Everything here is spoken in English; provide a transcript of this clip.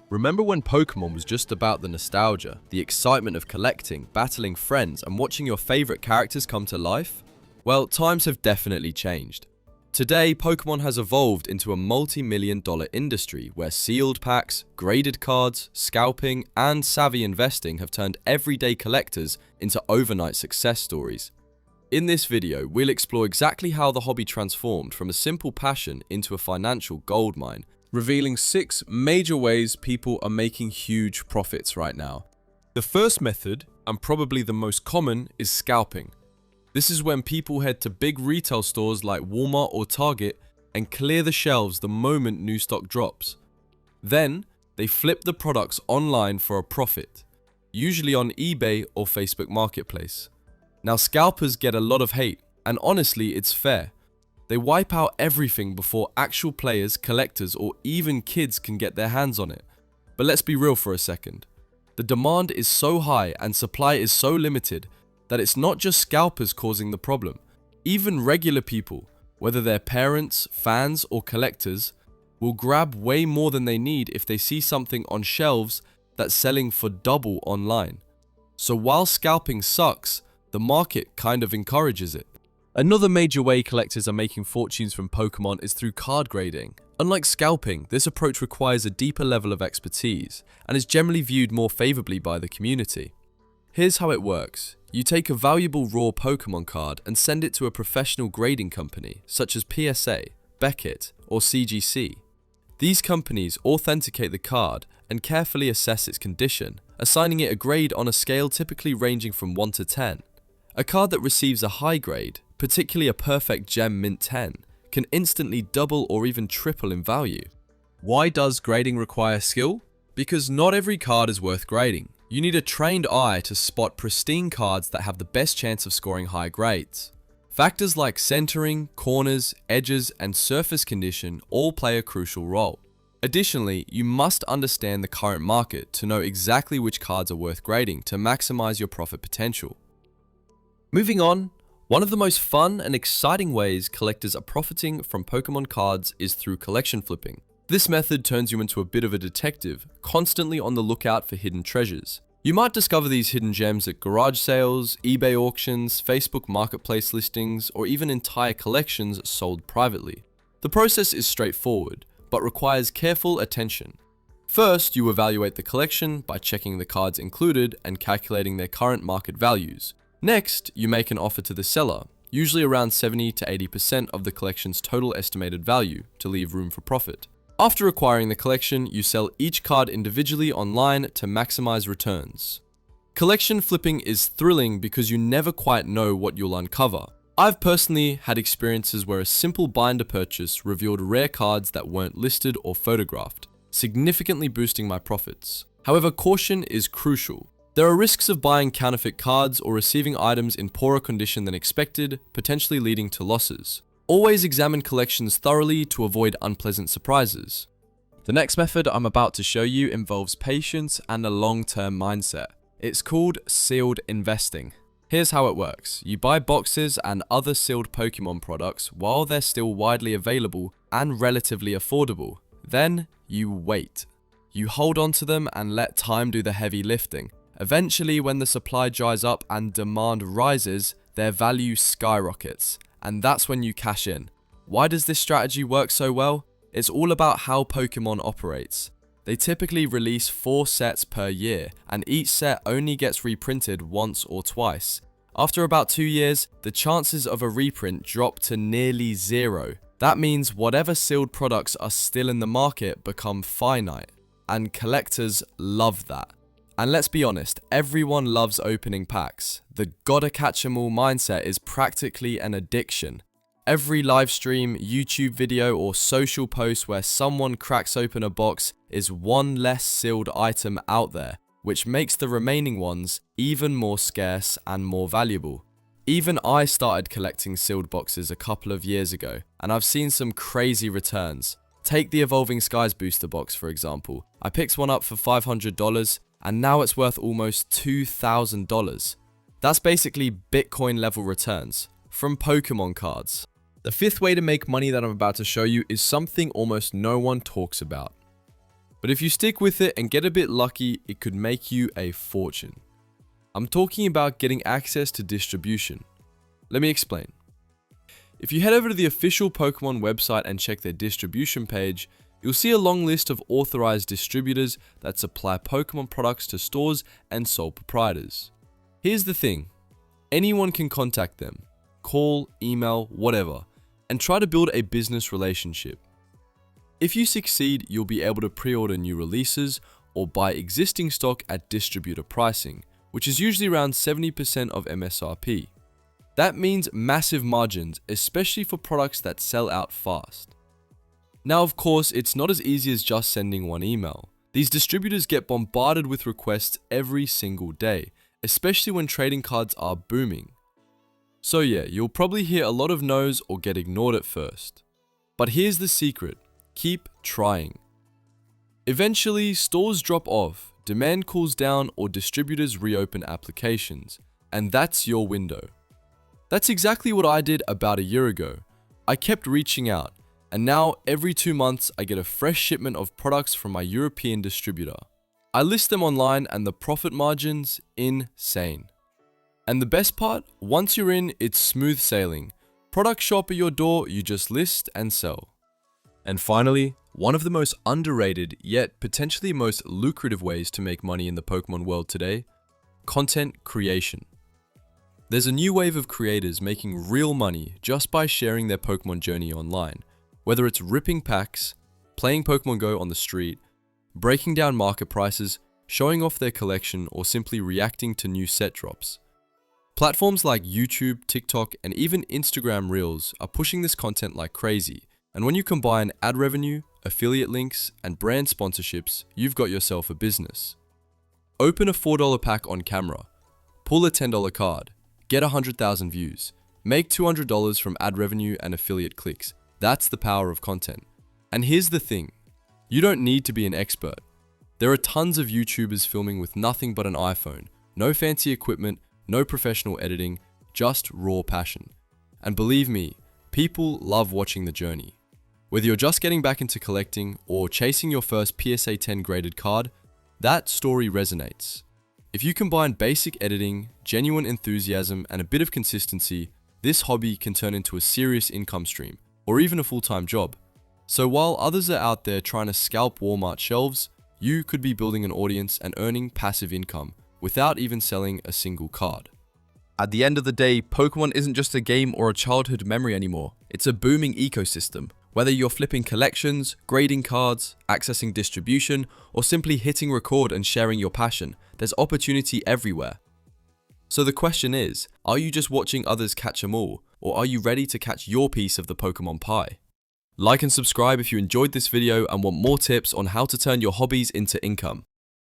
Remember when Pokémon was just about the nostalgia, the excitement of collecting, battling friends, and watching your favorite characters come to life? Well, times have definitely changed. Today, Pokémon has evolved into a multi-million-dollar industry where sealed packs, graded cards, scalping, and savvy investing have turned everyday collectors into overnight success stories. In this video, we'll explore exactly how the hobby transformed from a simple passion into a financial goldmine, revealing 6 major ways people are making huge profits right now. The first method, and probably the most common, is scalping. This is when people head to big retail stores like Walmart or Target and clear the shelves the moment new stock drops. Then, they flip the products online for a profit, usually on eBay or Facebook Marketplace. Now, scalpers get a lot of hate, and honestly, it's fair. They wipe out everything before actual players, collectors, or even kids can get their hands on it. But let's be real for a second. The demand is so high and supply is so limited that it's not just scalpers causing the problem. Even regular people, whether they're parents, fans, or collectors, will grab way more than they need if they see something on shelves that's selling for double online. So while scalping sucks, the market kind of encourages it. Another major way collectors are making fortunes from Pokémon is through card grading. Unlike scalping, this approach requires a deeper level of expertise and is generally viewed more favorably by the community. Here's how it works. You take a valuable raw Pokémon card and send it to a professional grading company, such as PSA, Beckett, or CGC. These companies authenticate the card and carefully assess its condition, assigning it a grade on a scale typically ranging from 1 to 10. A card that receives a high grade, particularly a perfect gem mint 10, can instantly double or even triple in value. Why does grading require skill? Because not every card is worth grading. You need a trained eye to spot pristine cards that have the best chance of scoring high grades. Factors like centering, corners, edges, and surface condition all play a crucial role. Additionally, you must understand the current market to know exactly which cards are worth grading to maximize your profit potential. Moving on, one of the most fun and exciting ways collectors are profiting from Pokémon cards is through collection flipping. This method turns you into a bit of a detective, constantly on the lookout for hidden treasures. You might discover these hidden gems at garage sales, eBay auctions, Facebook Marketplace listings, or even entire collections sold privately. The process is straightforward, but requires careful attention. First, you evaluate the collection by checking the cards included and calculating their current market values. Next, you make an offer to the seller, usually around 70 to 80% of the collection's total estimated value, to leave room for profit. After acquiring the collection, you sell each card individually online to maximize returns. Collection flipping is thrilling because you never quite know what you'll uncover. I've personally had experiences where a simple binder purchase revealed rare cards that weren't listed or photographed, significantly boosting my profits. However, caution is crucial. There are risks of buying counterfeit cards or receiving items in poorer condition than expected, potentially leading to losses. Always examine collections thoroughly to avoid unpleasant surprises. The next method I'm about to show you involves patience and a long-term mindset. It's called sealed investing. Here's how it works. You buy boxes and other sealed Pokémon products while they're still widely available and relatively affordable. Then, you wait. You hold on to them and let time do the heavy lifting. Eventually, when the supply dries up and demand rises, their value skyrockets. And that's when you cash in. Why does this strategy work so well? It's all about how Pokémon operates. They typically release 4 sets per year, and each set only gets reprinted once or twice. After about 2 years, the chances of a reprint drop to nearly zero. That means whatever sealed products are still in the market become finite, and collectors love that. And let's be honest, everyone loves opening packs. The gotta catch 'em all mindset is practically an addiction. Every live stream, YouTube video, or social post where someone cracks open a box is one less sealed item out there, which makes the remaining ones even more scarce and more valuable. Even I started collecting sealed boxes a couple of years ago, and I've seen some crazy returns. Take the Evolving Skies booster box for example. I picked one up for $500, and now it's worth almost $2,000. That's basically Bitcoin level returns from Pokémon cards. The fifth way to make money that I'm about to show you is something almost no one talks about. But if you stick with it and get a bit lucky, it could make you a fortune. I'm talking about getting access to distribution. Let me explain. If you head over to the official Pokémon website and check their distribution page, you'll see a long list of authorized distributors that supply Pokémon products to stores and sole proprietors. Here's the thing, anyone can contact them, call, email, whatever, and try to build a business relationship. If you succeed, you'll be able to pre-order new releases or buy existing stock at distributor pricing, which is usually around 70% of MSRP. That means massive margins, especially for products that sell out fast. Now, of course, it's not as easy as just sending one email. These distributors get bombarded with requests every single day, especially when trading cards are booming. So yeah, you'll probably hear a lot of no's or get ignored at first. But here's the secret, keep trying. Eventually, stores drop off, demand cools down, or distributors reopen applications, and that's your window. That's exactly what I did about a year ago. I kept reaching out, and now every 2 months I get a fresh shipment of products from my European distributor. I list them online and the profit margins, insane. And the best part, once you're in, it's smooth sailing. Product shop at your door, you just list and sell. And finally, one of the most underrated yet potentially most lucrative ways to make money in the Pokemon world today, content creation. There's a new wave of creators making real money just by sharing their Pokemon journey online, whether it's ripping packs, playing Pokemon Go on the street, breaking down market prices, showing off their collection, or simply reacting to new set drops. Platforms like YouTube, TikTok, and even Instagram Reels are pushing this content like crazy, and when you combine ad revenue, affiliate links, and brand sponsorships, you've got yourself a business. Open a $4 pack on camera, pull a $10 card, get 100,000 views, make $200 from ad revenue and affiliate clicks. That's the power of content. And here's the thing, you don't need to be an expert. There are tons of YouTubers filming with nothing but an iPhone, no fancy equipment, no professional editing, just raw passion. And believe me, people love watching the journey. Whether you're just getting back into collecting or chasing your first PSA 10 graded card, that story resonates. If you combine basic editing, genuine enthusiasm, and a bit of consistency, this hobby can turn into a serious income stream, or even a full-time job. So while others are out there trying to scalp Walmart shelves, you could be building an audience and earning passive income without even selling a single card. At the end of the day, Pokemon isn't just a game or a childhood memory anymore. It's a booming ecosystem. Whether you're flipping collections, grading cards, accessing distribution, or simply hitting record and sharing your passion, there's opportunity everywhere. So the question is, are you just watching others catch 'em all, or are you ready to catch your piece of the Pokemon pie? Like and subscribe if you enjoyed this video and want more tips on how to turn your hobbies into income.